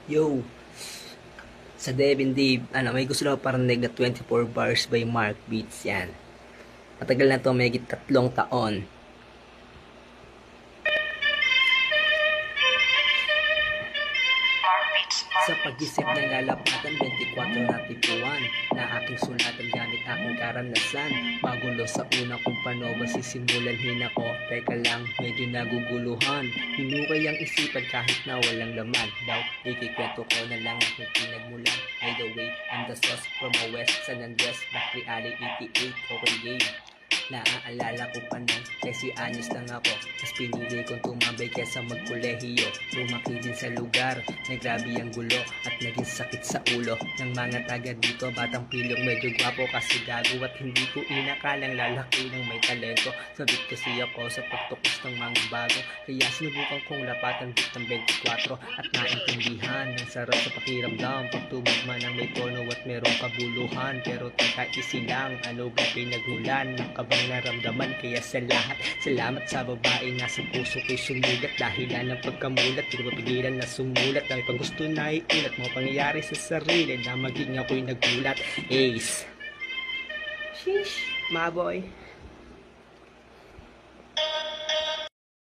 Yo, sa Devin Dave, may gusto lang parinig na 24 Bars by Mark Beats yan. Matagal na to, may 3 taon. Sa pag-isip ng lalapatan, 24 na tipuan na aking sulatan gamit aking karanasan. Magulo sa una kung paano ba sisimulan hinako. Teka lang, medyo naguguluhan. Hinukay ang isipan kahit na walang laman. Daw, ikikwento ko na lang aking pinagmulan. By the way, I'm the sauce from a West San Andres, Back Reali 88, okay game. Naaalala ko pa nung 13 anyos lang ako, mas pinili kong tumambay kesa magkolehiyo. Lumaki din sa lugar na grabe ang gulo at naging sakit sa ulo ng mga taga dito. Batang pilong medyo gwapo kasi gago at hindi ko inakalang lalaki ng may talento. Sabit kasi ako sa pagtukos ng mga bago, kaya sinubukan kong lapatan bit ng 24 at naintindihan ng sarap sa pakiramdam. Pagtumugma ng may tono at merong kabuluhan, pero teka isilang ano ba pinaghulan ng kabang naramdaman. Kaya sa lahat, salamat sa babae na sa puso ko'y sumugat. Dahilan ng pagkamulat, di ba pigilan na sumulat. Dami pang gusto na iulat, mga pangyayari sa sarili na maging ako'y nagulat. Ace. Sheesh, my boy.